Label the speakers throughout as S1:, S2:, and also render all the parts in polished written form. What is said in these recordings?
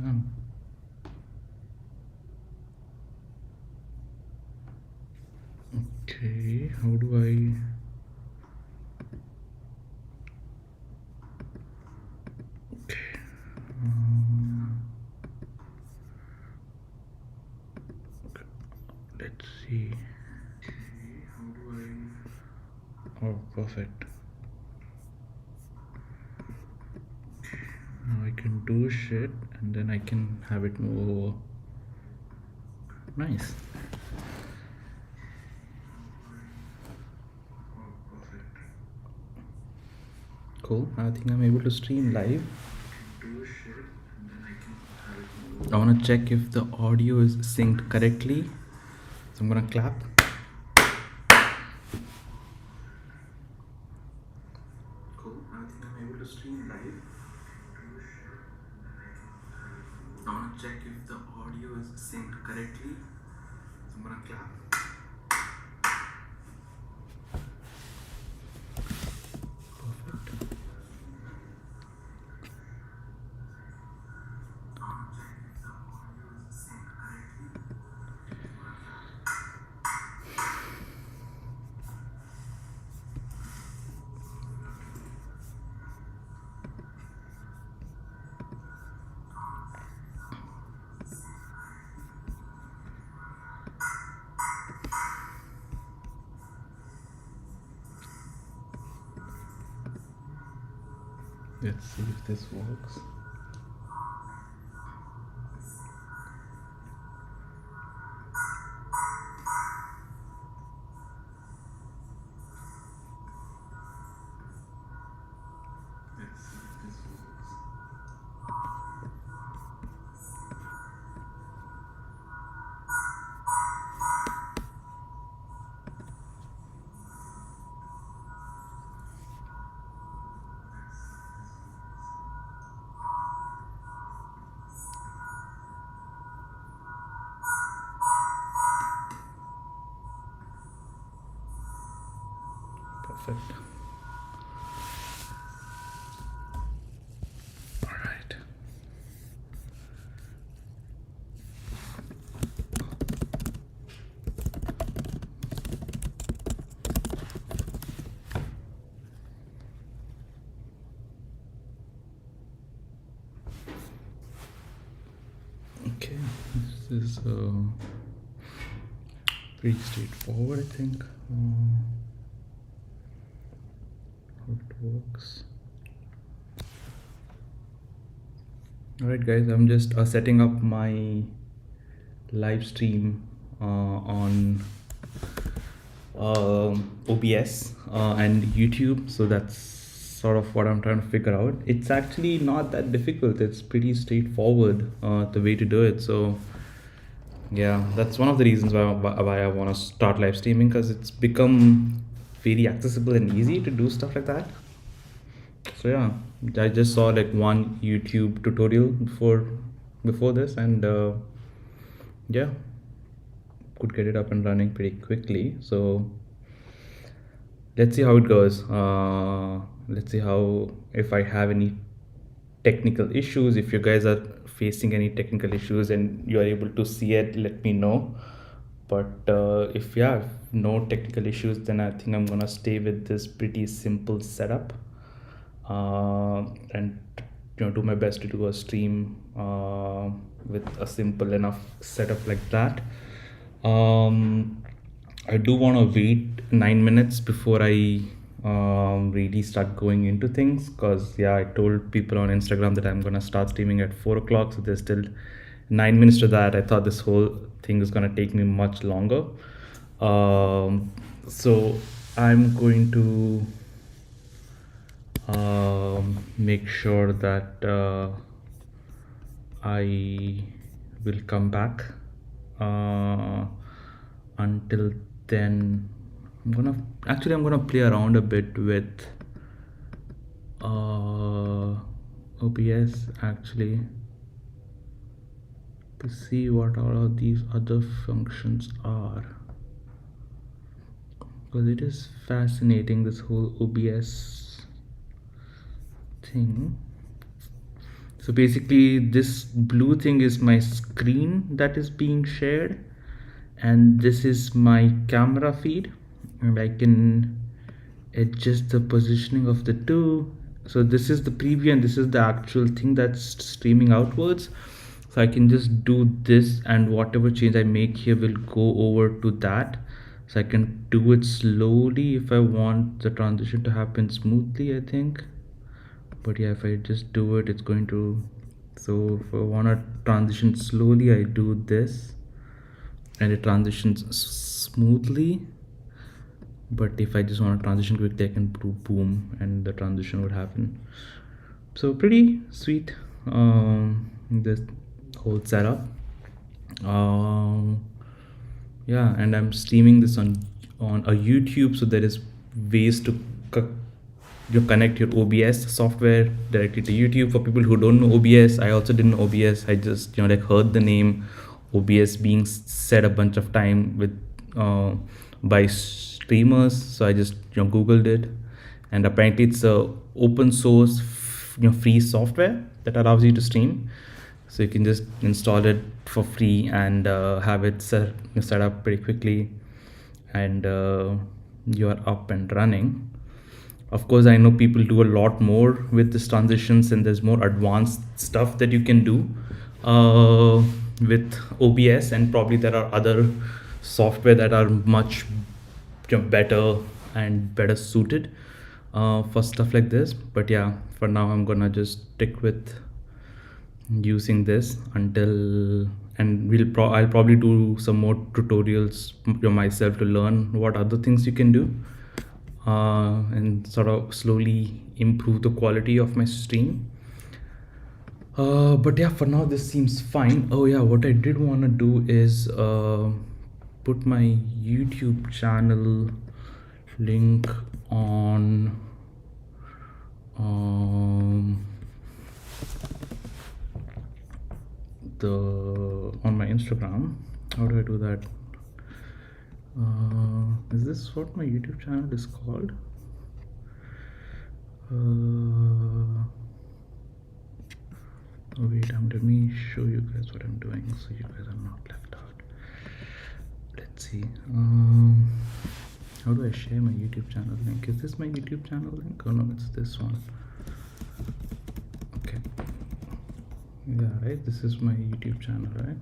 S1: yeah. Okay, how do I? Okay, let's see. How do I? Oh, perfect. Now I can do shit and then I can have it move over. Nice. Cool. I think I'm able to stream live. I want to check if the audio is synced correctly. So I'm gonna clap. Cool. I think I'm able to stream live. I want to check if the audio is synced correctly. So I'm gonna clap. Perfect. Let's see if this works. Let's see if this works. Perfect. All right. Okay, this is pretty straightforward, I think. How it works. All right, guys, I'm just setting up my live stream on OBS and YouTube. So that's sort of what I'm trying to figure out. It's actually not that difficult. It's pretty straightforward, the way to do it. So yeah, that's one of the reasons why I want to start live streaming, because it's become very accessible and easy to do stuff like that. So yeah, I just saw like one YouTube tutorial before this, and yeah, could get it up and running pretty quickly. So let's see how it goes. Let's see how, if I have any technical issues. If you guys are facing any technical issues and you are able to see it, let me know. But if yeah, no technical issues, then I think I'm gonna stay with this pretty simple setup, and do my best to do a stream with a simple enough setup like that. I do want to wait 9 minutes before I really start going into things, because yeah, I told people on Instagram that I'm gonna start streaming at 4 o'clock, so there's still 9 minutes to that. I thought this whole thing is gonna take me much longer. So I'm going to make sure that I will come back. Until then, I'm gonna play around a bit with OBS actually, to see what all of these other functions are, because it is fascinating, this whole OBS thing. So basically this blue thing is my screen that is being shared, and this is my camera feed, and I can adjust the positioning of the two. So this is the preview and this is the actual thing that's streaming outwards. So I can just do this, and whatever change I make here will go over to that. So I can do it slowly if I want the transition to happen smoothly, I think. But yeah, if I just do it, it's going to, so if I want to transition slowly, I do this and it transitions smoothly. But if I just want to transition quickly, I can do boom and the transition would happen. So pretty sweet, this whole setup. um, yeah, and I'm streaming this on a YouTube, so there is ways to you connect your OBS software directly to YouTube. For people who don't know OBS, I also didn't know OBS. I just like heard the name OBS being said a bunch of time with by streamers, so I just googled it, and apparently it's a open source free software that allows you to stream. So you can just install it for free and have it set up pretty quickly, and you are up and running. Of course, I know people do a lot more with these transitions, and there's more advanced stuff that you can do with OBS, and probably there are other software that are much better and better suited for stuff like this. But yeah, for now I'm gonna just stick with using this until, and I'll probably do some more tutorials myself to learn what other things you can do and sort of slowly improve the quality of my stream. But yeah, for now this seems fine. Oh yeah, what I did want to do is put my YouTube channel link on on my Instagram. How do I do that? Is this what my YouTube channel is called? Oh wait, let me show you guys what I'm doing so you guys are not left out. Let's see. How do I share my YouTube channel link? Is this my YouTube channel link? Oh no, it's this one. Okay. Yeah, right. This is my YouTube channel, right?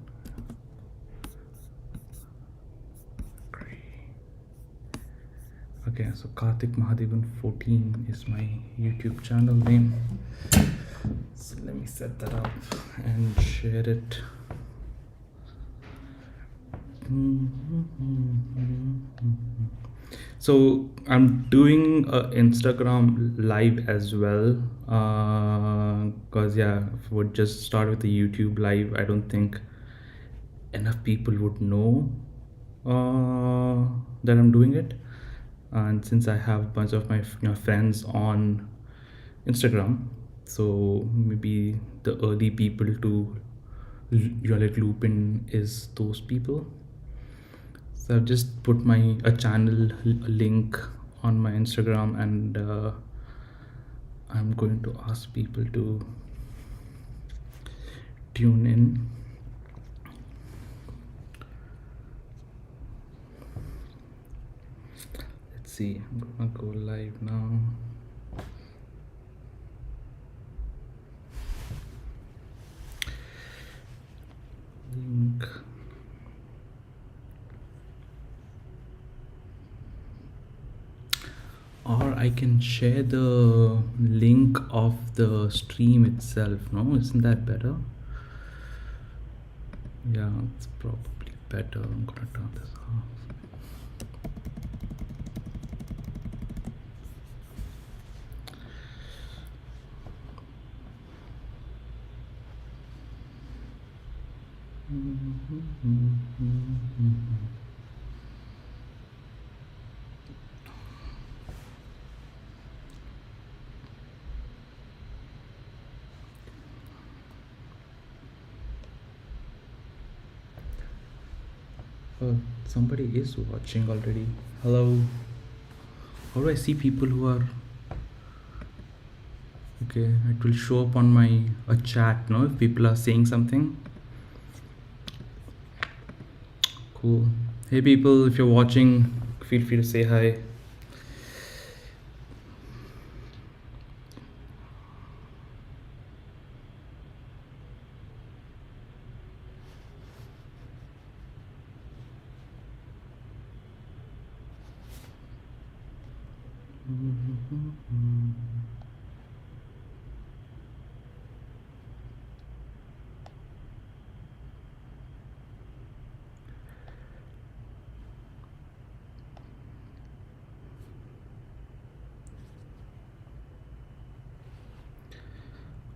S1: Okay, so Karthik Mahadevan 14 is my YouTube channel name. So let me set that up and share it. So I'm doing Instagram live as well, because yeah, if I would just start with the YouTube live, I don't think enough people would know that I'm doing it. And since I have a bunch of my friends on Instagram, so maybe the early people to loop in is those people. So I've just put a channel link on my Instagram, and I'm going to ask people to tune in. Let's see, I'm gonna go live now. Link. Or I can share the link of the stream itself. No, isn't that better? Yeah, it's probably better. I'm gonna turn this off. Oh, somebody is watching already. Hello. How do I see people who Okay, it will show up on my a chat, no, if people are saying something. Cool. Hey people, if you're watching, feel free to say hi.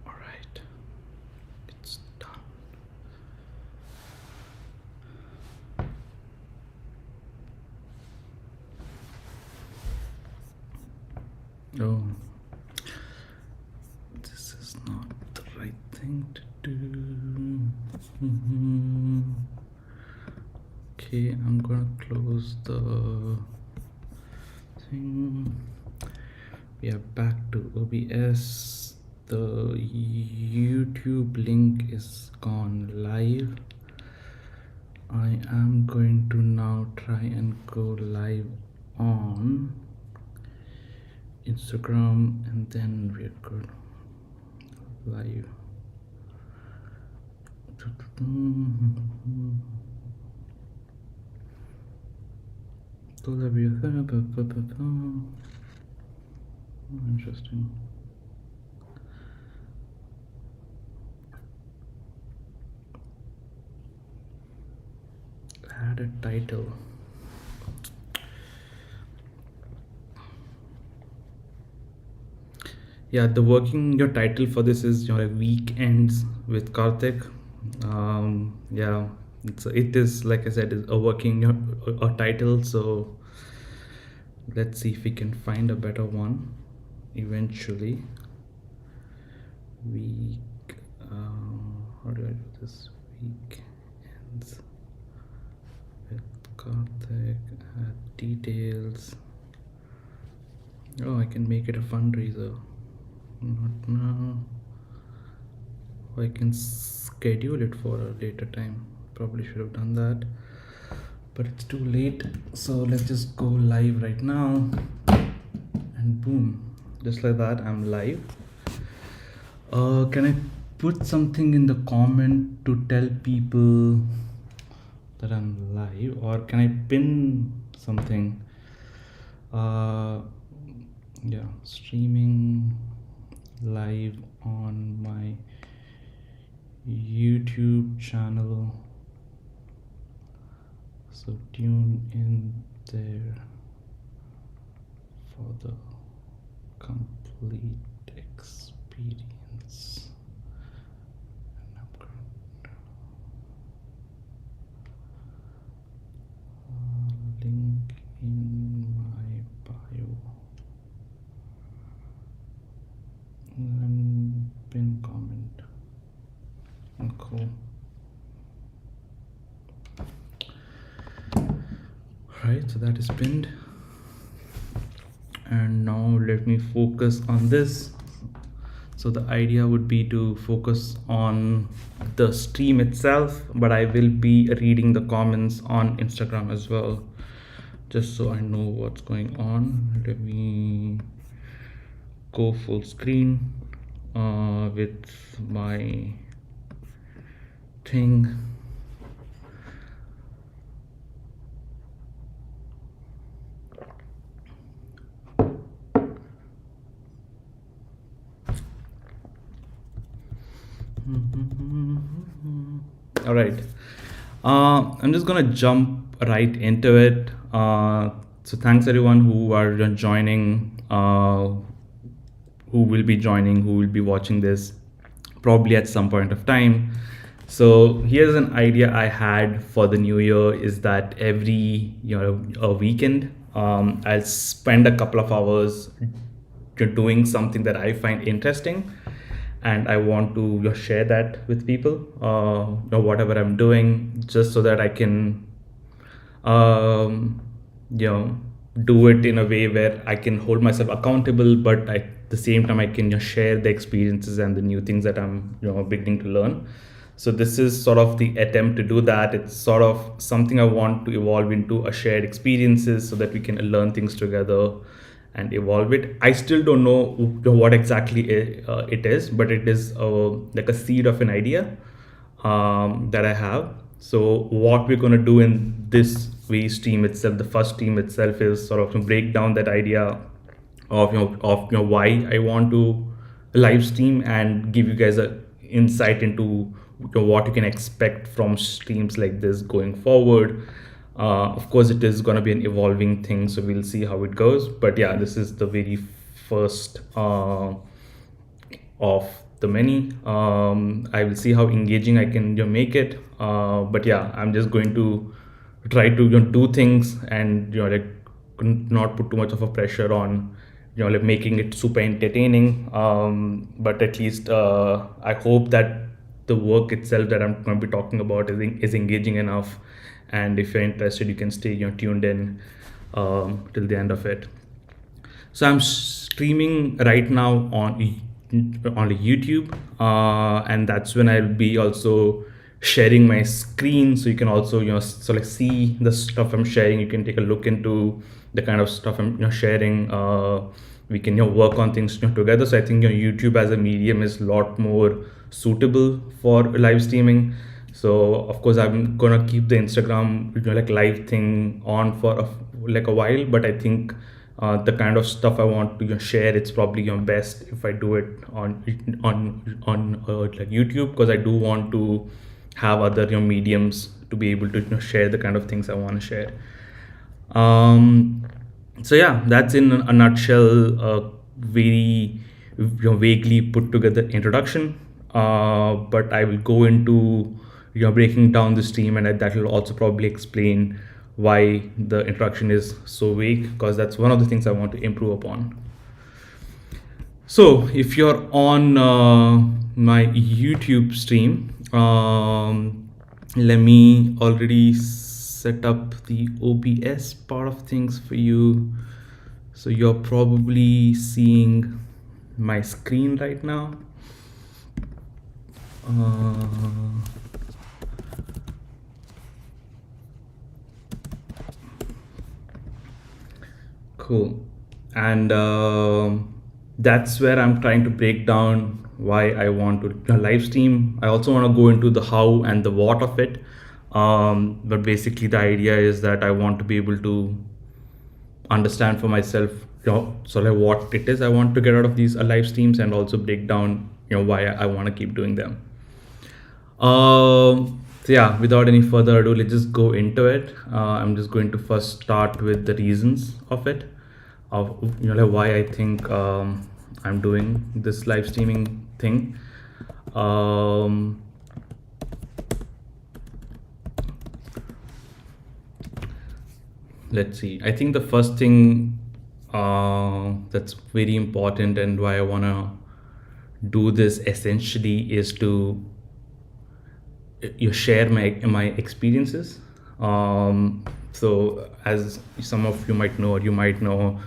S1: All right, it's done. Oh, this is not the right thing to do. Okay, I'm gonna close the thing. We are back to OBS. The YouTube link is gone live. I am going to now try and go live on Instagram, and then we're good. Live. Interesting. Add a title. Yeah, the working your title for this is your weekends with Karthik. Yeah, it is, like I said, is a working your a title. So let's see if we can find a better one eventually. Week. How do I do this? Weekends with Karthik. Add details. Oh, I can make it a fundraiser. Not now. I can schedule it for a later time. Probably should have done that, but it's too late. So let's just go live right now, and boom, just like that, I'm live. Can I put something in the comment to tell people that I'm live, or can I pin something? Yeah, streaming live on my YouTube channel, so tune in there for the complete experience. And I'm going to link in my bio and pin comment. Cool. Right, so that is pinned, and now let me focus on this. So the idea would be to focus on the stream itself, but I will be reading the comments on Instagram as well, just so I know what's going on. Let me go full screen with my thing. All right, I'm just gonna jump right into it. So thanks everyone who are joining, who will be joining, who will be watching this probably at some point of time. So here's an idea I had for the new year, is that every a weekend, I'll spend a couple of hours doing something that I find interesting, and I want to share that with people, whatever I'm doing, just so that I can um, do it in a way where I can hold myself accountable, but I the same time I can share the experiences and the new things that I'm beginning to learn. So this is sort of the attempt to do that. It's sort of something I want to evolve into a shared experiences so that we can learn things together and evolve it. I still don't know what exactly it is, but it is like a seed of an idea that I have. So what we're going to do in this way stream itself, the first stream itself, is sort of to break down that idea of why I want to live stream and give you guys a insight into what you can expect from streams like this going forward. Of course, it is going to be an evolving thing, so we'll see how it goes. But yeah, this is the very first of the many. I will see how engaging I can make it. But yeah, I'm just going to try to do things and like not put too much of a pressure on like making it super entertaining. But at least I hope that the work itself that I'm going to be talking about is engaging enough. And if you're interested, you can stay tuned in till the end of it. So I'm streaming right now on YouTube, and that's when I'll be also sharing my screen, so you can also see the stuff I'm sharing. You can take a look into the kind of stuff I'm sharing. We can work on things together. So I think YouTube as a medium is a lot more suitable for live streaming. So of course I'm gonna keep the Instagram like live thing on for like a while, but I think the kind of stuff I want to share, it's probably best if I do it on like YouTube, because I do want to have other mediums to be able to share the kind of things I want to share. So yeah, that's in a nutshell a very vaguely put together introduction. But I will go into breaking down the stream, and that will also probably explain why the introduction is so vague, because that's one of the things I want to improve upon. So if you're on my YouTube stream, let me already set up the OBS part of things for you. So you're probably seeing my screen right now. Cool. And that's where I'm trying to break down why I want to live stream. I also want to go into the how and the what of it. But basically the idea is that I want to be able to understand for myself, sort of what it is I want to get out of these live streams, and also break down, why I want to keep doing them. So yeah, without any further ado, let's just go into it. I'm just going to first start with the reasons of it, of like why I think I'm doing this live streaming thing. Let's see. I think the first thing that's very important and why I want to do this essentially is to share my experiences. So as some of you might know, or you might know,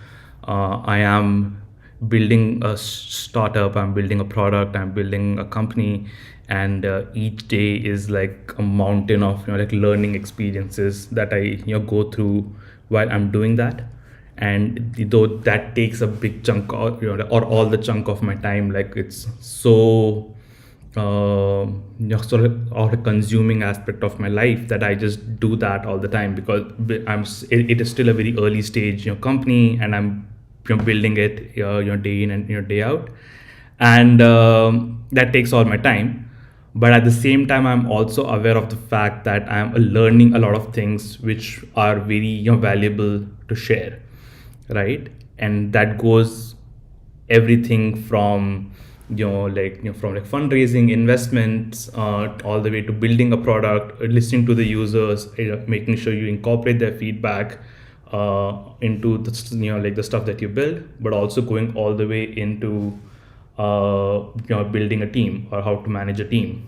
S1: I am building a startup, I'm building a product, I'm building a company, and each day is like a mountain of like learning experiences that I go through while I'm doing that. And though that takes a big chunk or all the chunk of my time, like it's so sort of or a consuming aspect of my life, that I just do that all the time, because it is still a very early stage company, and I'm building it day in and day out, and that takes all my time. But at the same time, I'm also aware of the fact that I'm learning a lot of things which are very valuable to share, right? And that goes everything from from like fundraising, investments, all the way to building a product, listening to the users, making sure you incorporate their feedback into the like the stuff that you build, but also going all the way into building a team or how to manage a team.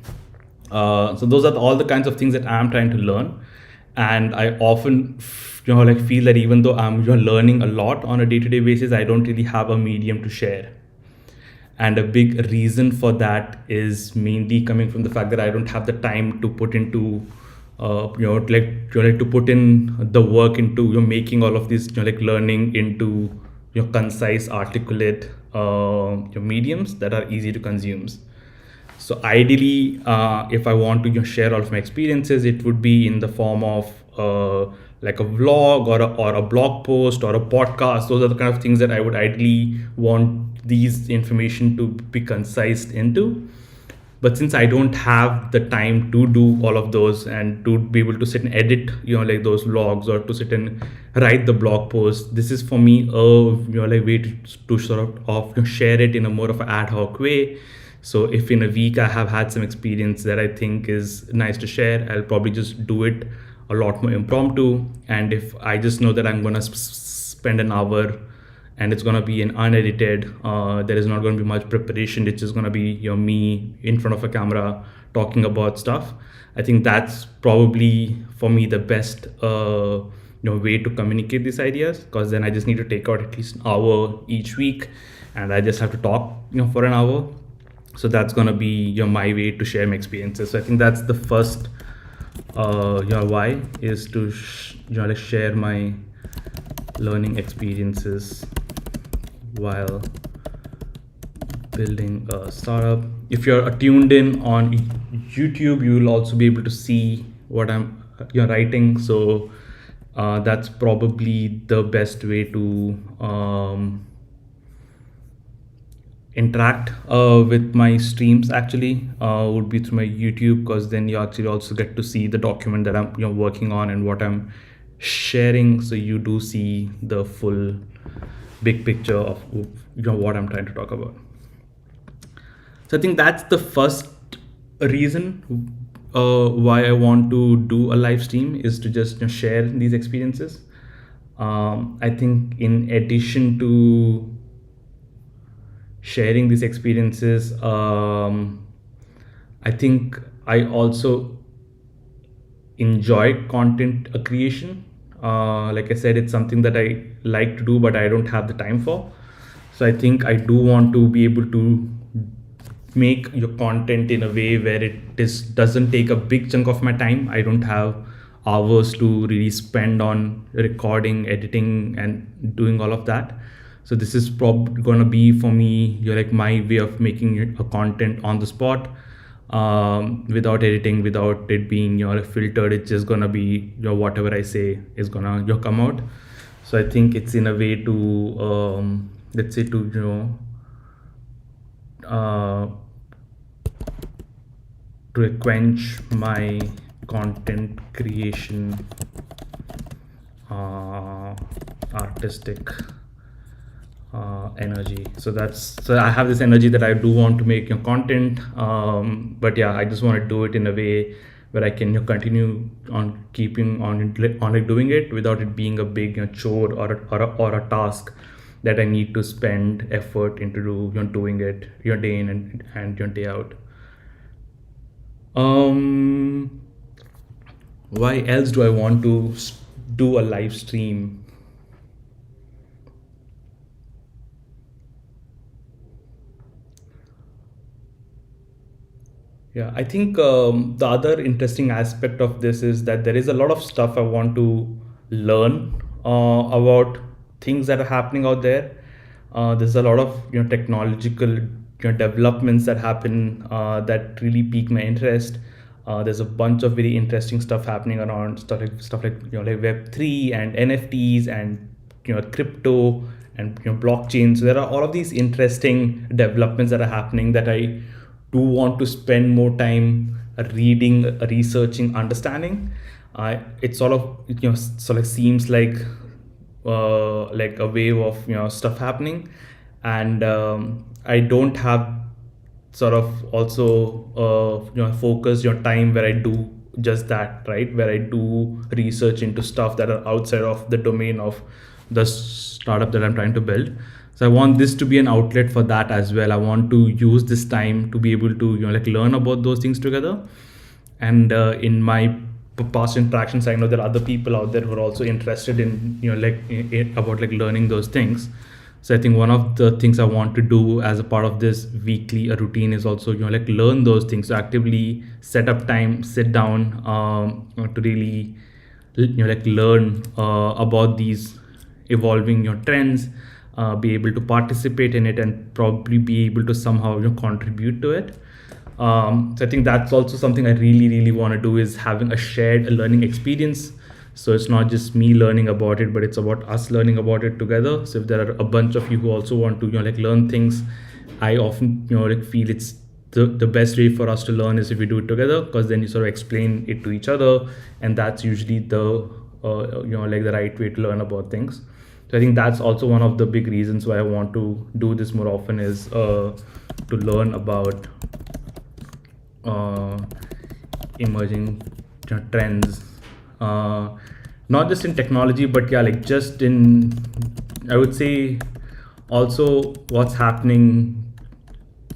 S1: So those are all the kinds of things that I'm trying to learn, and I often feel that even though I'm learning a lot on a day-to-day basis, I don't really have a medium to share. And a big reason for that is mainly coming from the fact that I don't have the time to put into like to put in the work into making all of these like learning into concise, articulate mediums that are easy to consume. So ideally, if I want to share all of my experiences, it would be in the form of like a vlog or a blog post or a podcast. Those are the kind of things that I would ideally want these information to be concised into. But since I don't have the time to do all of those and to be able to sit and edit like those vlogs or to sit and write the blog post, this is for me a like way to sort of share it in a more of an ad hoc way. So if in a week I have had some experience that I think is nice to share, I'll probably just do it a lot more impromptu. And if I just know that I'm going to spend an hour and it's going to be an unedited, there is not going to be much preparation, it's just going to be me in front of a camera talking about stuff, I think that's probably for me the best way to communicate these ideas, because then I just need to take out at least an hour each week and I just have to talk for an hour. So that's going to be my way to share my experiences. So I think that's the first why is to like share my learning experiences while building a startup. If you're tuned in on YouTube, you will also be able to see what I'm writing. So that's probably the best way to interact with my streams actually, would be through my YouTube, because then you actually also get to see the document that I'm working on and what I'm sharing, so you do see the full big picture of what I'm trying to talk about. So I think that's the first reason why I want to do a live stream, is to just share these experiences. I think in addition to sharing these experiences, I think I also enjoy content creation. Like I said, it's something that I like to do, but I don't have the time for. So I think I do want to be able to make your content in a way where doesn't take a big chunk of my time. I don't have hours to really spend on recording, editing, and doing all of that. So this is probably going to be for me like my way of making a content on the spot, without editing, without it being filtered. It's just going to be whatever I say is going to come out. So I think it's in a way to let's say to quench my content creation artistic energy. So I have this energy that I do want to make content, but yeah, I just want to do it in a way where I can continue on keeping on like doing it without it being a big chore or a task that I need to spend effort into doing it day in and day out. Why else do I want to do a live stream? Yeah, I think the other interesting aspect of this is that there is a lot of stuff I want to learn about things that are happening out there. There's a lot of technological developments that happen that really pique my interest. There's a bunch of very interesting stuff happening around stuff like like Web3 and NFTs and crypto and blockchain. So there are all of these interesting developments that are happening that I do want to spend more time reading, researching, understanding. It sort of sort of seems like a wave of stuff happening, and I don't have sort of also focus your time where I do just that, right, where I do research into stuff that are outside of the domain of the startup that I'm trying to build. So I want this to be an outlet for that as well. I want to use this time to be able to like learn about those things together. And in my past interactions, I know there are other people out there who are also interested in about like learning those things. So I think one of the things I want to do as a part of this weekly routine is also, like learn those things. So actively set up time, sit down, to really, like learn about these evolving trends, be able to participate in it, and probably be able to somehow contribute to it. So I think that's also something I really, really want to do, is having a shared learning experience. So it's not just me learning about it, but it's about us learning about it together. So if there are a bunch of you who also want to, like learn things, I often, like feel it's the best way for us to learn is if we do it together, because then you sort of explain it to each other, and that's usually the, like the right way to learn about things. So I think that's also one of the big reasons why I want to do this more often, is to learn about uh, emerging trends, not just in technology, but yeah, like just in, I would say, also what's happening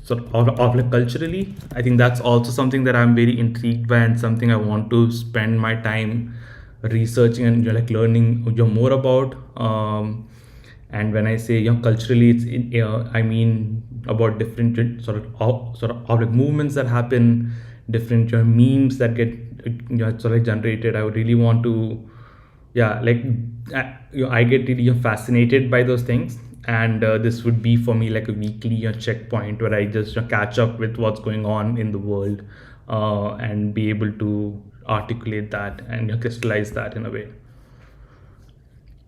S1: sort of like culturally. I think that's also something that I'm very intrigued by, and something I want to spend my time researching and like learning more about. And when I say culturally, it's I mean about different sort of like movements that happen, different memes that get sort of like generated. I would really want to, yeah, like I get really fascinated by those things, and this would be for me like a weekly checkpoint where I just catch up with what's going on in the world, and be able to articulate that and crystallize that in a way.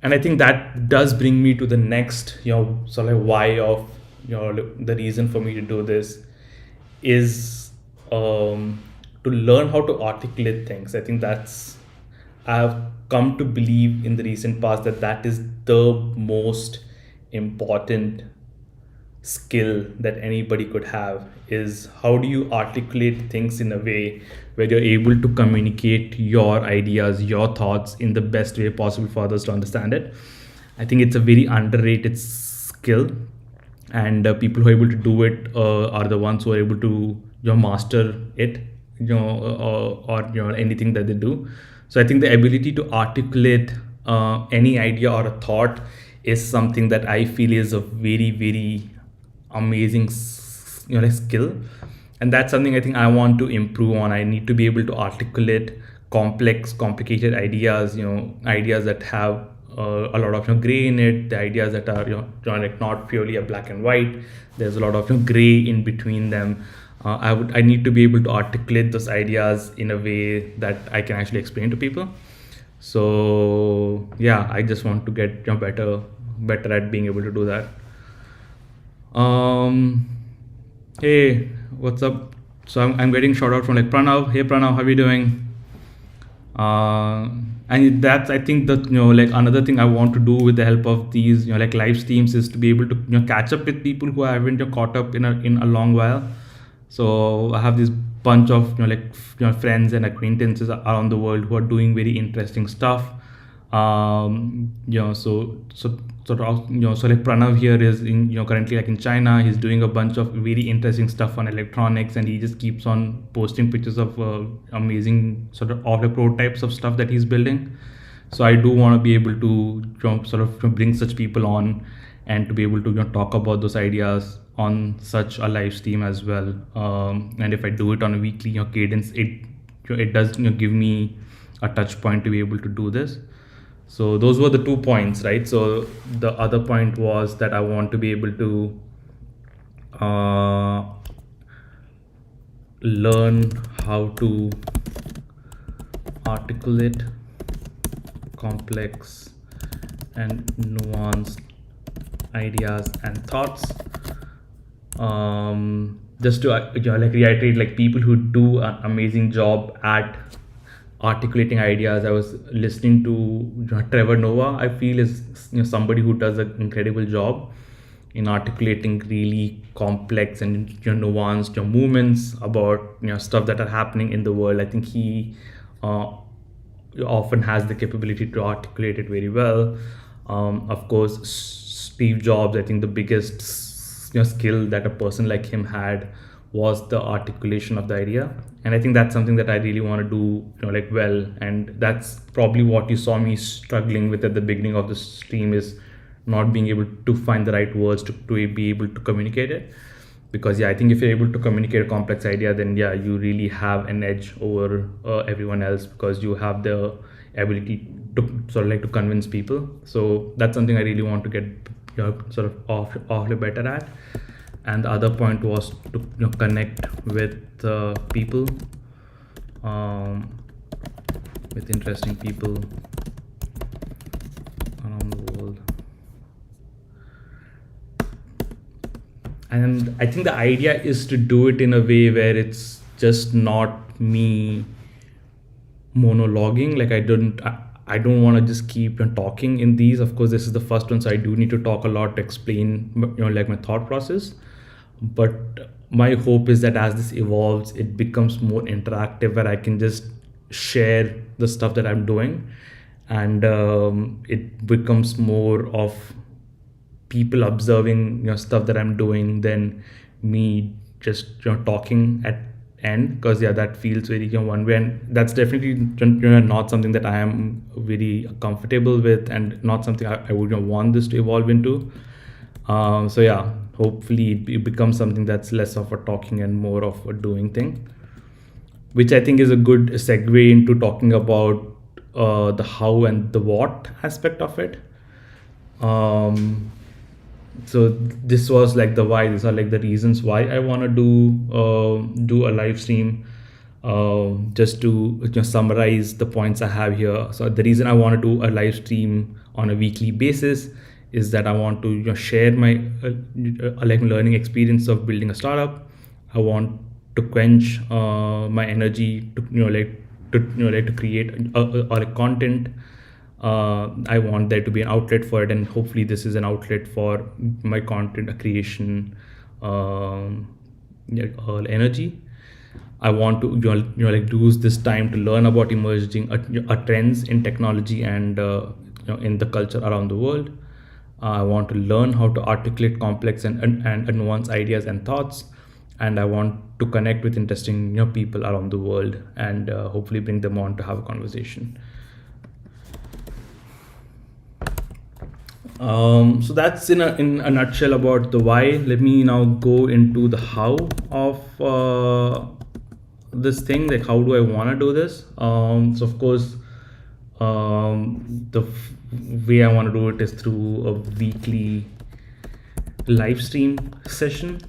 S1: And I think that does bring me to the next, sort of like why of, the reason for me to do this is, to learn how to articulate things. I think that's, I've come to believe in the recent past that that is the most important skill that anybody could have, is how do you articulate things in a way where you're able to communicate your ideas, your thoughts in the best way possible for others to understand it. I think it's a very underrated skill, and people who are able to do it are the ones who are able to master it, or anything that they do. So I think the ability to articulate any idea or a thought is something that I feel is a very, very amazing like skill, and that's something I think I want to improve on. I need to be able to articulate complicated ideas, ideas that have a lot of gray in it, the ideas that are like not purely a black and white. There's a lot of gray in between them. I need to be able to articulate those ideas in a way that I can actually explain to people. So yeah, I just want to get better at being able to do that. um hey, what's up? So I'm getting shout out from like Pranav. Hey Pranav, how are you doing? And that's, I think that like another thing I want to do with the help of these like live streams is to be able to catch up with people who I haven't caught up in a long while. So I have this bunch of like friends and acquaintances around the world who are doing very interesting stuff. So like Pranav here is in currently like in China. He's doing a bunch of very interesting stuff on electronics, and he just keeps on posting pictures of amazing sort of like prototypes of stuff that he's building. So I do want to be able to sort of bring such people on, and to be able to talk about those ideas on such a live stream as well. And if I do it on a weekly cadence, it does give me a touch point to be able to do this. So those were the 2 points, right? So the other point was that I want to be able to learn how to articulate complex and nuanced ideas and thoughts. Just to like reiterate, like people who do an amazing job at articulating ideas. I was listening to Trevor Noah. I feel is somebody who does an incredible job in articulating really complex and nuanced movements about stuff that are happening in the world. I think he often has the capability to articulate it very well. Of course, Steve Jobs, I think the biggest skill that a person like him had was the articulation of the idea. And I think that's something that I really want to do like well. And that's probably what you saw me struggling with at the beginning of the stream, is not being able to find the right words to be able to communicate it. Because yeah, I think if you're able to communicate a complex idea, then yeah, you really have an edge over everyone else, because you have the ability to sort of like to convince people. So that's something I really want to get, sort of awfully better at. And the other point was to connect with people, um, with interesting people around the world. And I think the idea is to do it in a way where it's just not me monologuing. Like I don't want to just keep on talking in these. Of course, this is the first one, so I do need to talk a lot to explain, like my thought process. But my hope is that as this evolves, it becomes more interactive, where I can just share the stuff that I'm doing, and it becomes more of people observing stuff that I'm doing than me just talking at end. Because yeah, that feels very one way, and that's definitely not something that I am very comfortable with, and not something I would want this to evolve into. So yeah, hopefully it becomes something that's less of a talking and more of a doing thing, which I think is a good segue into talking about the how and the what aspect of it. um, so this was like the why. These are like the reasons why I want to do a live stream. Just to summarize the points I have here. So the reason I want to do a live stream on a weekly basis is that I want to share my like learning experience of building a startup. I want to quench my energy to like to create or content. I want there to be an outlet for it, and hopefully this is an outlet for my content creation, yeah, energy. I want to like use this time to learn about emerging trends in technology and in the culture around the world. I want to learn how to articulate complex and nuanced ideas and thoughts, and I want to connect with interesting people around the world, and hopefully bring them on to have a conversation. So that's in a nutshell about the why. Let me now go into the how of this thing. Like, how do I want to do this? So of course, the way I want to do it is through a weekly live stream session.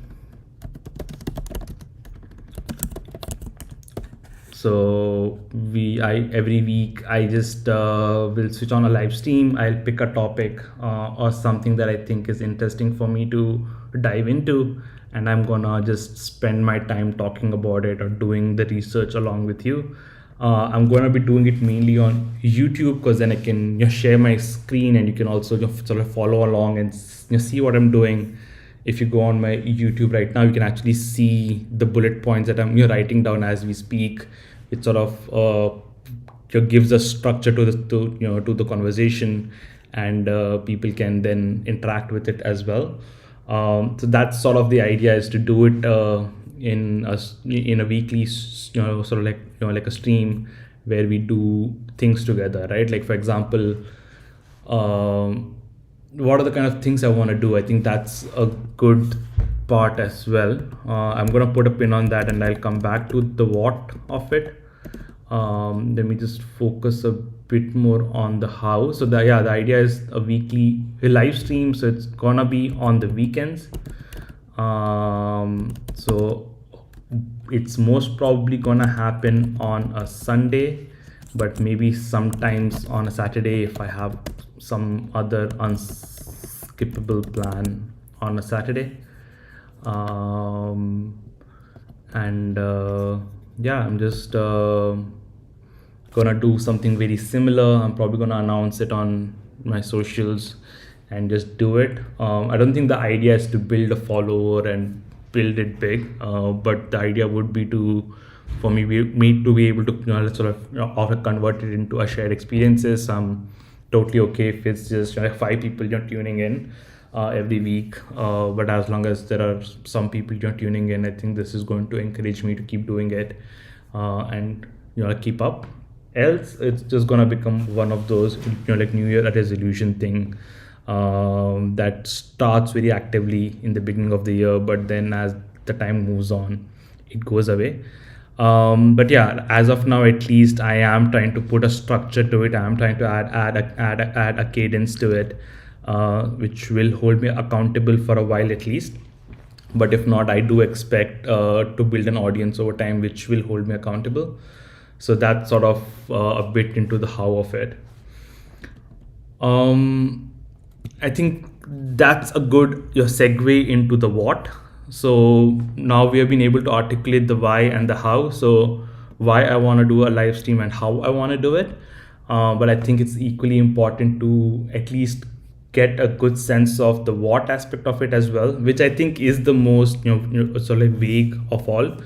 S1: So I every week I just will switch on a live stream. I'll pick a topic or something that I think is interesting for me to dive into, and I'm gonna just spend my time talking about it or doing the research along with you. I'm gonna be doing it mainly on YouTube, because then I can share my screen, and you can also sort of follow along and see what I'm doing. If you go on my YouTube right now, you can actually see the bullet points that I'm writing down as we speak. It sort of gives a structure to to the conversation, and people can then interact with it as well. So that's sort of the idea, is to do it in a weekly sort of like like a stream where we do things together, right? Like, for example, what are the kind of things I want to do? I think that's a good part as well. I'm gonna put a pin on that, and I'll come back to the what of it. Let me just focus a bit more on the how. So the idea is a weekly live stream, so it's gonna be on the weekends. So it's most probably gonna happen on a Sunday, but maybe sometimes on a Saturday if I have some other unskippable plan on a Saturday. And yeah, I'm just gonna do something very similar. I'm probably gonna announce it on my socials and just do it. I don't think the idea is to build a follower and build it big, but the idea would be for me to be able to sort of often convert it into a shared experiences. I'm totally okay if it's just like 5 people tuning in every week, but as long as there are some people tuning in, I think this is going to encourage me to keep doing it, and keep up. Else it's just gonna become one of those like New Year resolution thing, that starts very actively in the beginning of the year, but then as the time moves on, it goes away. But yeah, as of now, at least I am trying to put a structure to it. I am trying to add a cadence to it, which will hold me accountable for a while at least. But if not, I do expect to build an audience over time, which will hold me accountable. So that's sort of a bit into the how of it. um, I think that's a good segue into the what. So now we have been able to articulate the why and the how. So why I want to do a live stream and how I want to do it. But I think it's equally important to at least get a good sense of the what aspect of it as well, which I think is the most sort of like vague of all,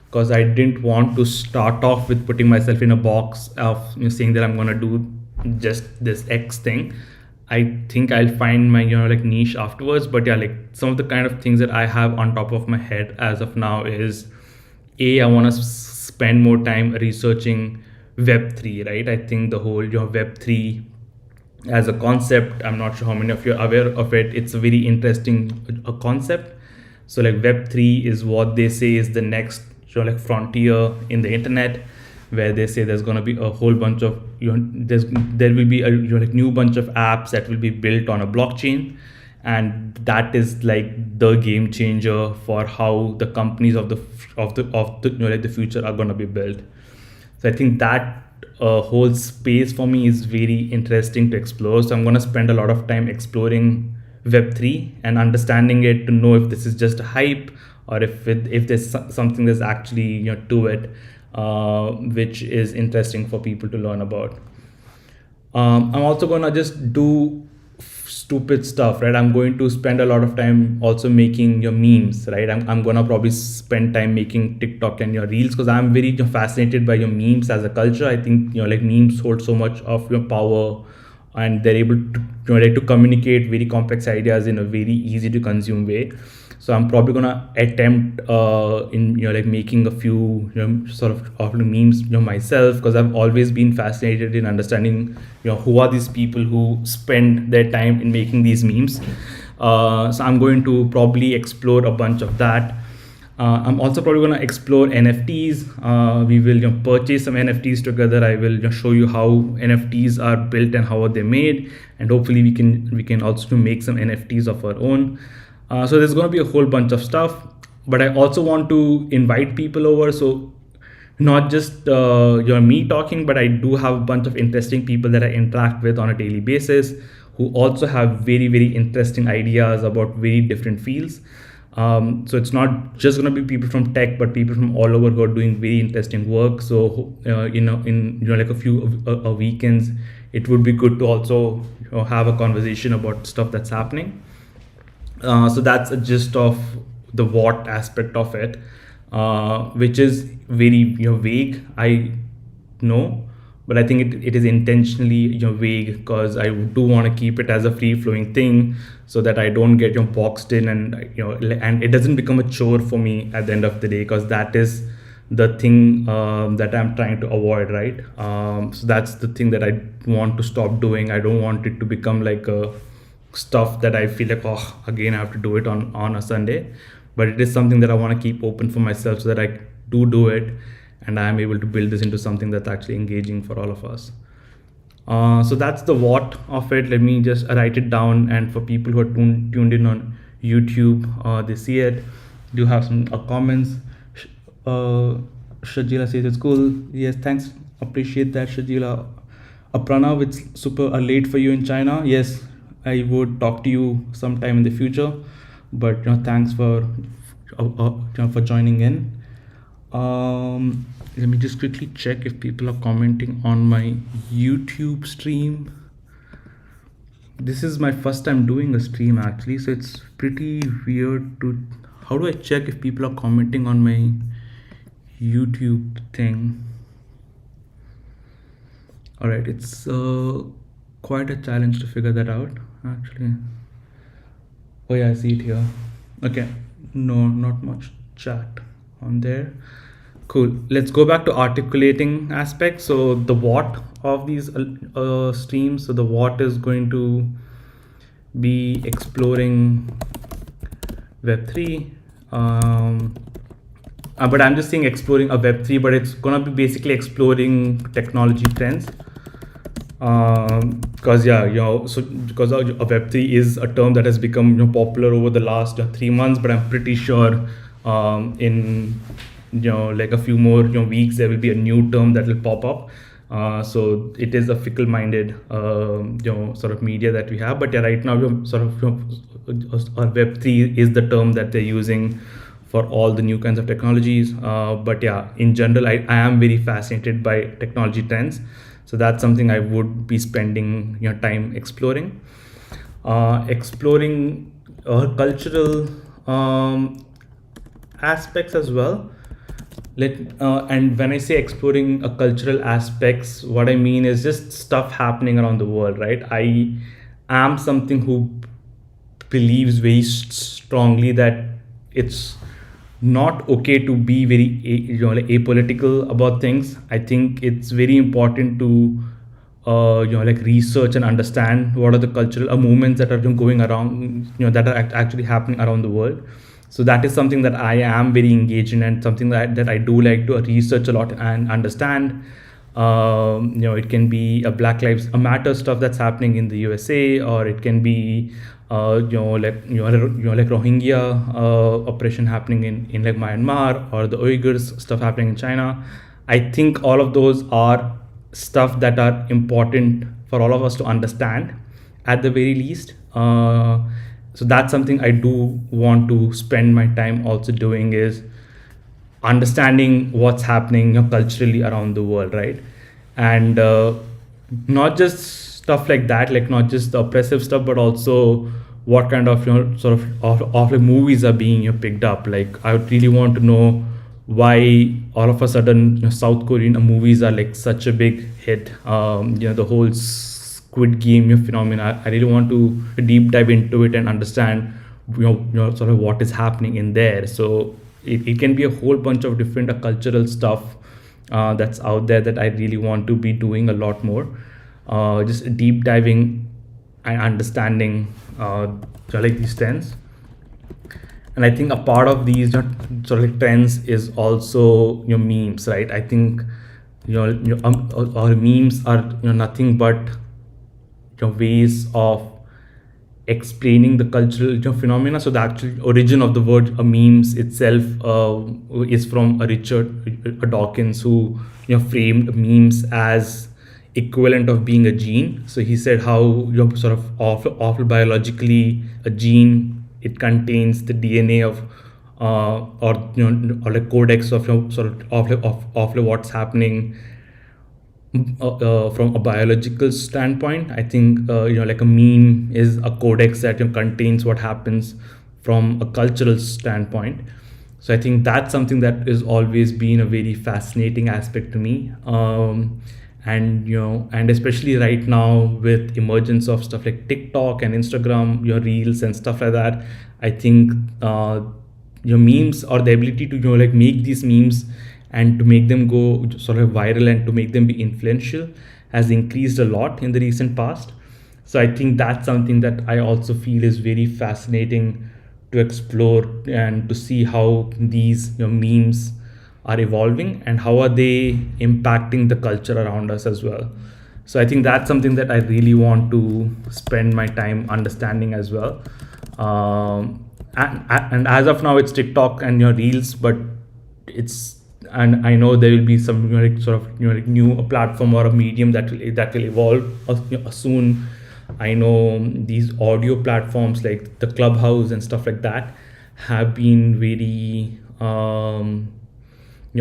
S1: because I didn't want to start off with putting myself in a box of saying that I'm gonna do just this X thing. I think I'll find my like niche afterwards. But yeah, like some of the kind of things that I have on top of my head as of now is I want to spend more time researching Web3, right? I think the whole Web3 as a concept, I'm not sure how many of you are aware of it. It's a very interesting concept. So like Web3 is what they say is the next like frontier in the internet, where they say there's going to be a whole bunch of there will be a like new bunch of apps that will be built on a blockchain, and that is like the game changer for how the companies of the like the future are going to be built. So I think that whole space for me is very interesting to explore. So I'm going to spend a lot of time exploring Web3 and understanding it to know if this is just a hype, or if there's something that's actually to it, which is interesting for people to learn about. I'm also gonna just do stupid stuff, right? I'm going to spend a lot of time also making your memes, right? I'm gonna probably spend time making TikTok and your reels, because I'm very fascinated by your memes as a culture. I think like memes hold so much of your power, and they're able to like to communicate very complex ideas in a very easy to consume way. So I'm probably gonna attempt in like making a few sort of memes myself, because I've always been fascinated in understanding who are these people who spend their time in making these memes. So I'm going to probably explore a bunch of that. I'm also probably going to explore NFTs. We will purchase some NFTs together. I will show you how NFTs are built and how are they made, and hopefully we can also make some NFTs of our own. So there's going to be a whole bunch of stuff, but I also want to invite people over. So not just me talking, but I do have a bunch of interesting people that I interact with on a daily basis, who also have very, very interesting ideas about very different fields. So it's not just going to be people from tech, but people from all over who are doing very interesting work. So in like a few weekends, it would be good to also have a conversation about stuff that's happening. So that's a gist of the what aspect of it, which is very vague, I know, but I think it is intentionally vague, because I do want to keep it as a free flowing thing, so that I don't get boxed in, and and it doesn't become a chore for me at the end of the day, because that is the thing that I'm trying to avoid, right? So that's the thing that I want to stop doing. I don't want it to become like a stuff that I feel like, oh, again I have to do it on a Sunday. But it is something that I want to keep open for myself, so that I do it, and I am able to build this into something that's actually engaging for all of us. So that's the what of it. Let me just write it down, and for people who are tuned in on YouTube, they see it. Do have some comments. Shajila says it's cool. Yes, thanks, appreciate that, Shajila. Pranav, it's super late for you in China. Yes, I would talk to you sometime in the future, but thanks for for joining in. Let me just quickly check if people are commenting on my YouTube stream. This is my first time doing a stream actually, so it's pretty weird to. How do I check if people are commenting on my YouTube thing? All right, it's quite a challenge to figure that out actually. Oh yeah, I see it here. Okay, no, not much chat on there. Cool. Let's go back to articulating aspects. So the what of these streams. So the what is going to be exploring Web3. Um, but I'm just saying exploring a Web3, but it's gonna be basically exploring technology trends. Because yeah, so because a Web3 is a term that has become popular over the last 3 months, but I'm pretty sure in like a few more weeks there will be a new term that will pop up. So it is a fickle-minded sort of media that we have, but yeah, right now sort of Web3 is the term that they're using for all the new kinds of technologies. But yeah, in general, I am very fascinated by technology trends. So that's something I would be spending time exploring. Exploring cultural aspects as well. And when I say exploring cultural aspects, what I mean is just stuff happening around the world, right? I am something who believes very strongly that it's not okay to be very like apolitical about things. I think it's very important to like research and understand what are the cultural movements that are going around, that are actually happening around the world. So that is something that I am very engaged in, and something that I do like to research a lot and understand. It can be a Black Lives Matter stuff that's happening in the USA, or it can be like Rohingya oppression happening in like Myanmar, or the Uyghurs stuff happening in China. I think all of those are stuff that are important for all of us to understand at the very least. So that's something I do want to spend my time also doing, is understanding what's happening culturally around the world, right? And not just stuff like that, like not just the oppressive stuff, but also what kind of sort of like movies are being picked up. Like I would really want to know why all of a sudden South Korean movies are like such a big hit. The whole Squid Game phenomena. I really want to deep dive into it and understand sort of what is happening in there. So it can be a whole bunch of different cultural stuff that's out there that I really want to be doing a lot more. Just deep diving and understanding like these trends. And I think a part of these sort of like trends is also memes, right? I think our memes are nothing but ways of explaining the cultural phenomena. So the actual origin of the word memes itself is from a Richard Dawkins, who framed memes as equivalent of being a gene. So he said how sort of awful biologically a gene, it contains the DNA of or like codex of sort of what's happening from a biological standpoint. I think like a meme is a codex that contains what happens from a cultural standpoint. So I think that's something that has always been a very fascinating aspect to me. And especially right now with emergence of stuff like TikTok and Instagram, your reels and stuff like that, I think your memes, or the ability to like make these memes and to make them go sort of viral and to make them be influential, has increased a lot in the recent past. So I think that's something that I also feel is very fascinating to explore, and to see how these memes are evolving and how are they impacting the culture around us as well. So I think that's something that I really want to spend my time understanding as well. And as of now it's TikTok and your reels, but it's, and I know there will be some like sort of like new platform or a medium that will evolve soon. I know these audio platforms like the Clubhouse and stuff like that have been very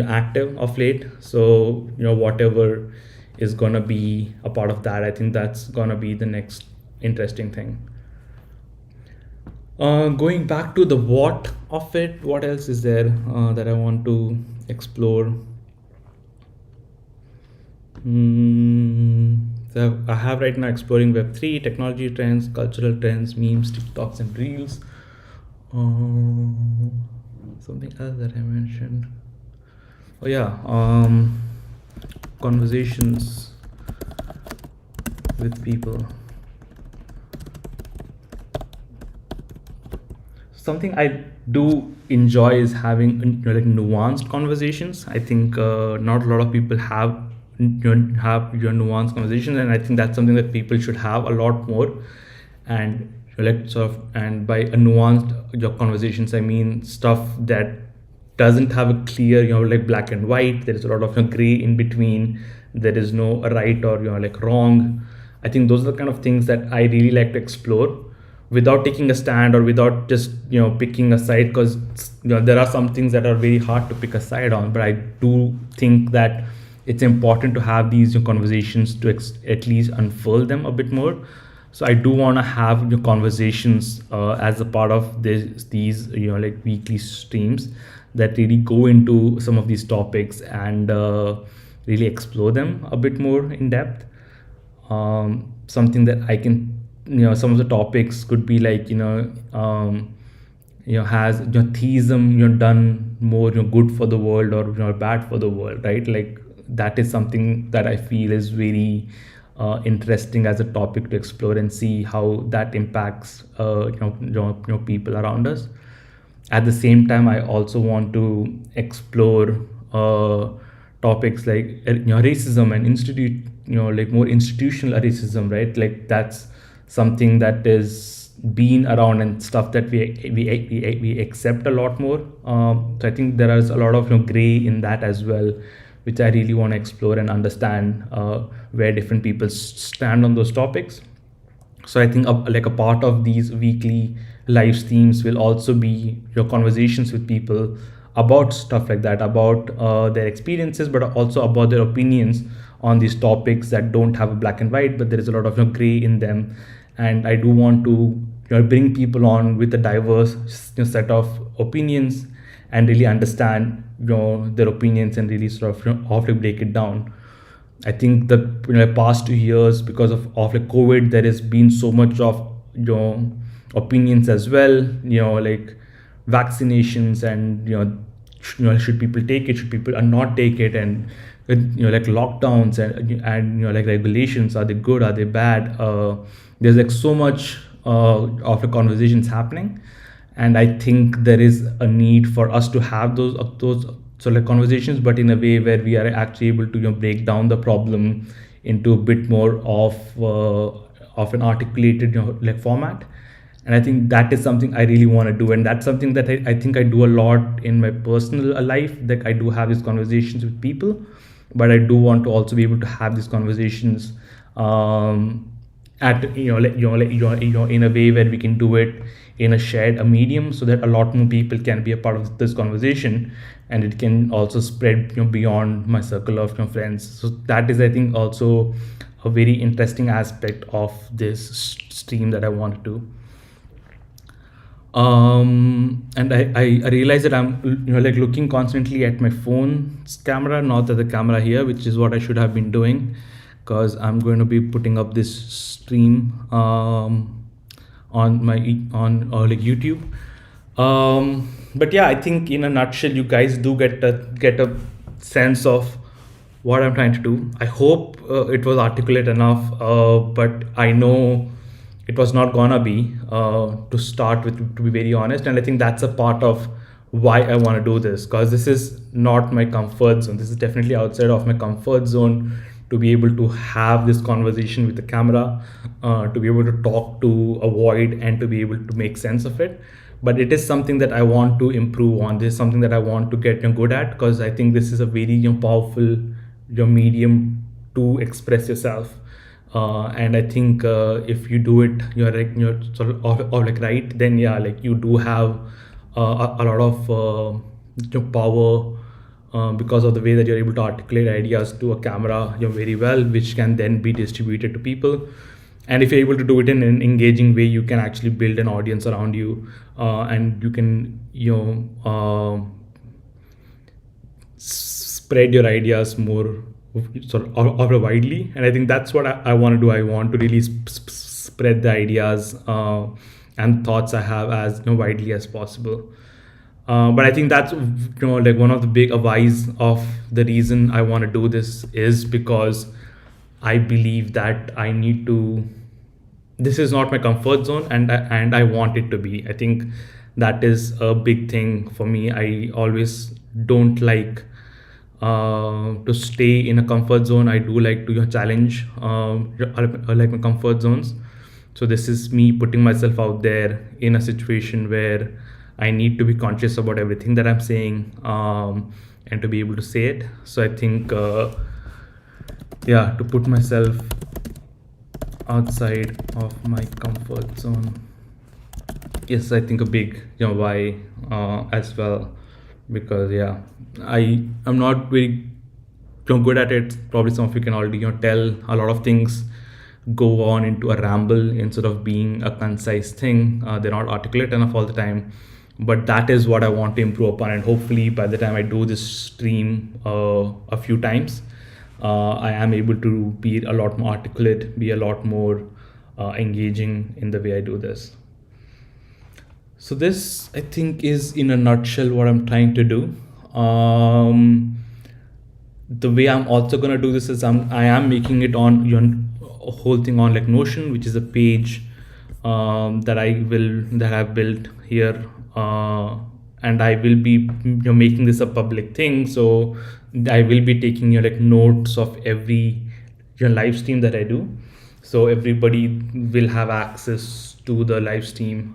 S1: active of late. So whatever is gonna be a part of that, I think that's gonna be the next interesting thing. Going back to the what of it, what else is there that I want to explore? So I have right now exploring Web3, technology trends, cultural trends, memes, TikToks, and reels. Something else that I mentioned. Oh yeah, conversations with people. something I do enjoy is having like nuanced conversations. I think not a lot of people have your nuanced conversations, and I think that's something that people should have a lot more. And like sort of, and by a nuanced your conversations, I mean stuff that doesn't have a clear, like black and white. There is a lot of gray in between. There is no right or like wrong. I think those are the kind of things that I really like to explore without taking a stand or without just picking a side, because there are some things that are very hard to pick a side on. But I do think that it's important to have these conversations to at least unfurl them a bit more. So I do want to have conversations as a part of these like weekly streams that really go into some of these topics and really explore them a bit more in depth. Something that I can, some of the topics could be like, has theism, done more, good for the world or bad for the world, right? Like that is something that I feel is very interesting as a topic to explore and see how that impacts, people around us. At the same time, I also want to explore topics like racism and like more institutional racism, right? Like that's something that is been around and stuff that we accept a lot more. So I think there is a lot of gray in that as well, which I really want to explore and understand where different people stand on those topics. So I think like a part of these weekly live streams will also be your conversations with people about stuff like that, about their experiences, but also about their opinions on these topics that don't have a black and white, but there is a lot of gray in them. And I do want to bring people on with a diverse set of opinions and really understand their opinions and really sort of how to break it down. I think the past 2 years, because of like COVID, there has been so much of opinions as well. Like vaccinations and should people take it? Should people not take it? And like lockdowns and like regulations, are they good? Are they bad? There's like so much of the conversations happening, and I think there is a need for us to have those so like conversations, but in a way where we are actually able to break down the problem into a bit more of an articulated like format. And I think that is something I really want to do, and that's something that I think I do a lot in my personal life. Like I do have these conversations with people, but I do want to also be able to have these conversations at in a way where we can do it in a shared a medium, so that a lot more people can be a part of this conversation, and it can also spread beyond my circle of friends. So that is, I think, also a very interesting aspect of this stream that I want to do. And I realize that I'm like looking constantly at my phone's camera, not at the camera here, which is what I should have been doing, because I'm going to be putting up this stream on my like YouTube. But yeah, I think in a nutshell, you guys do get a sense of what I'm trying to do. I hope it was articulate enough, but I know it was not gonna be to start with, to be very honest. And I think that's a part of why I want to do this, because this is not my comfort zone. This is definitely outside of my comfort zone to be able to have this conversation with the camera, to be able to talk to a void and to be able to make sense of it. But it is something that I want to improve on. This is something that I want to get good at, because I think this is a very powerful medium to express yourself. And I think if you do it, you're sort of like right, then yeah, like you do have a lot of power, because of the way that you're able to articulate ideas to a camera very well, which can then be distributed to people. And if you're able to do it in an engaging way, you can actually build an audience around you, and you can spread your ideas more sort of widely. And I think that's what I want to do. I want to really spread the ideas and thoughts I have as widely as possible. But I think that's like one of the big whys of the reason I want to do this is because I believe that I need to. This is not my comfort zone, and I want it to be. I think that is a big thing for me. I always don't like to stay in a comfort zone. I do like to challenge like my comfort zones. So this is me putting myself out there in a situation where I need to be conscious about everything that I'm saying, and to be able to say it. So I think yeah, to put myself outside of my comfort zone, yes, I think a big why as well, because yeah, I'm not very good at it. Probably some of you can already tell a lot of things go on into a ramble instead of being a concise thing. They're not articulate enough all the time, but that is what I want to improve upon. And hopefully by the time I do this stream a few times, I am able to be a lot more articulate, be a lot more engaging in the way I do this. So this, I think, is in a nutshell what I'm trying to do. The way I'm also gonna do this is I am making it on whole thing on like Notion, which is a page that I've built here, and I will be making this a public thing. So I will be taking like notes of every live stream that I do, so everybody will have access to the live stream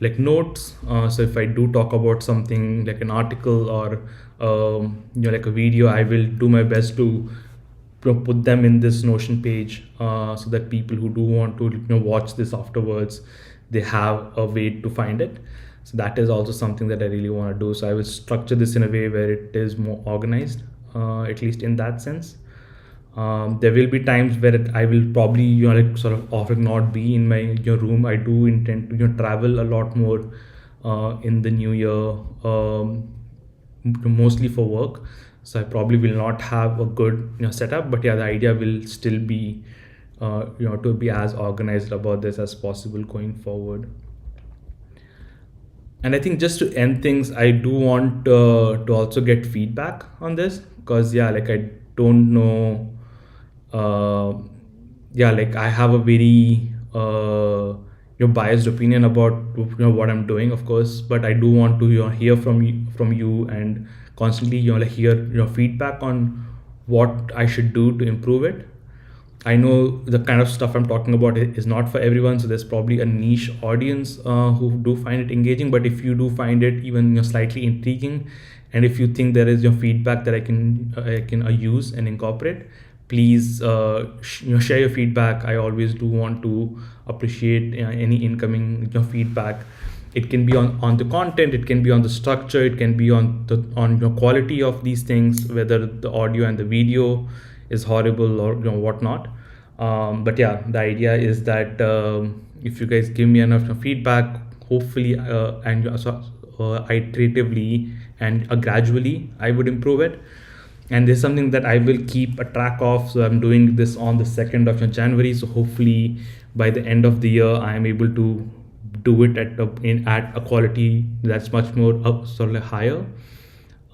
S1: like notes. So if I do talk about something like an article or like a video, I will do my best to put them in this Notion page, so that people who do want to watch this afterwards, they have a way to find it. So that is also something that I really want to do. So I will structure this in a way where it is more organized, at least in that sense. There will be times where I will probably like sort of often not be in my room. I do intend to travel a lot more in the new year, mostly for work. So I probably will not have a good setup, but yeah, the idea will still be to be as organized about this as possible going forward. And I think just to end things, I do want to also get feedback on this, because yeah, like I don't know, yeah, like I have a very biased opinion about what I'm doing, of course, but I do want to hear from you and constantly like hear feedback on what I should do to improve it. I know the kind of stuff I'm talking about is not for everyone, so there's probably a niche audience who do find it engaging. But if you do find it even slightly intriguing, and if you think there is your feedback that I can use and incorporate, please share your feedback. I always do want to appreciate any incoming feedback. It can be on the content, it can be on the structure, it can be on your quality of these things, whether the audio and the video is horrible or whatnot. But yeah, the idea is that if you guys give me enough feedback, hopefully and iteratively and gradually, I would improve it. And this is something that I will keep a track of. So I'm doing this on the 2nd of January. So hopefully by the end of the year, I am able to do it at a quality that's much more sort of higher,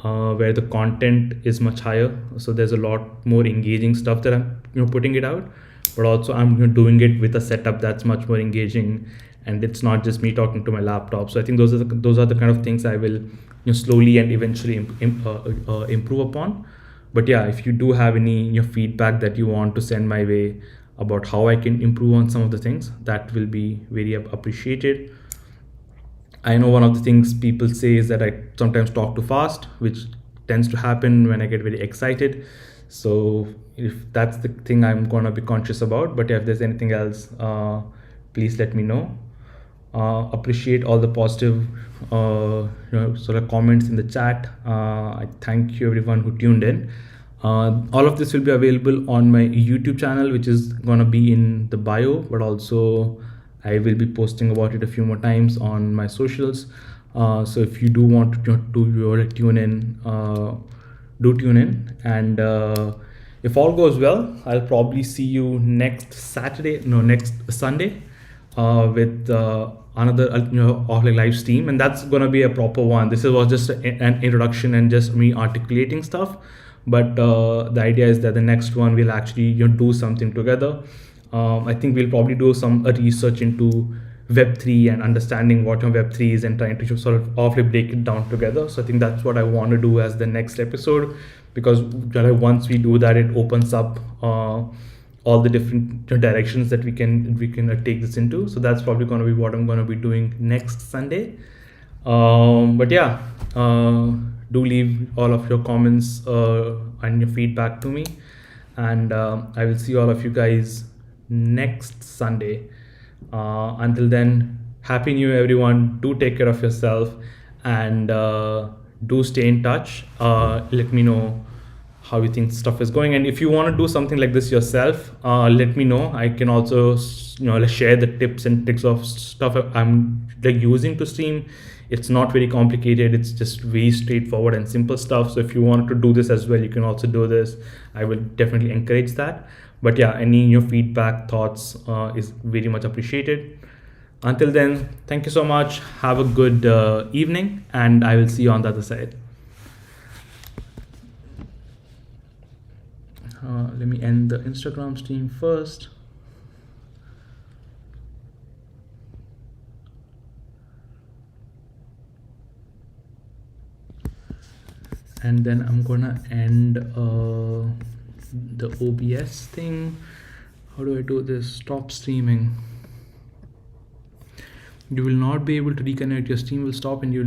S1: where the content is much higher. So there's a lot more engaging stuff that I'm putting it out, but also I'm doing it with a setup that's much more engaging, and it's not just me talking to my laptop. So I think those are the kind of things I will slowly and eventually improve upon. But yeah, if you do have any feedback that you want to send my way about how I can improve on some of the things, that will be very appreciated. I know one of the things people say is that I sometimes talk too fast, which tends to happen when I get very excited. So if that's the thing, I'm gonna be conscious about. But if there's anything else, please let me know. Appreciate all the positive sort of comments in the chat. I thank you everyone who tuned in. All of this will be available on my YouTube channel, which is gonna be in the bio, but also I will be posting about it a few more times on my socials. So if you do want to tune in, do tune in. And if all goes well, I'll probably see you next Sunday with another offline live stream, and that's gonna be a proper one. This was just an introduction and just me articulating stuff, but the idea is that the next one will actually do something together. I think we'll probably do some research into Web3 and understanding what Web3 is and trying to sort of awfully break it down together. So I think that's what I want to do as the next episode, because once we do that, it opens up all the different directions that we can take this into. So that's probably going to be what I'm going to be doing next Sunday. But yeah, do leave all of your comments and your feedback to me, and I will see all of you guys next Sunday. Until then, happy new year, everyone. Do take care of yourself, and do stay in touch. Let me know how you think stuff is going, and if you want to do something like this yourself, let me know. I can also like share the tips and tricks of stuff I'm like using to stream. It's not very complicated, it's just very straightforward and simple stuff. So if you want to do this as well, you can also do this. I will definitely encourage that. But yeah, any your feedback, thoughts is very much appreciated. Until then, thank you so much, have a good evening, and I will see you on the other side. Let me end the Instagram stream first. And then I'm gonna end the OBS thing. How do I do this? Stop streaming. You will not be able to reconnect. Your stream will stop and you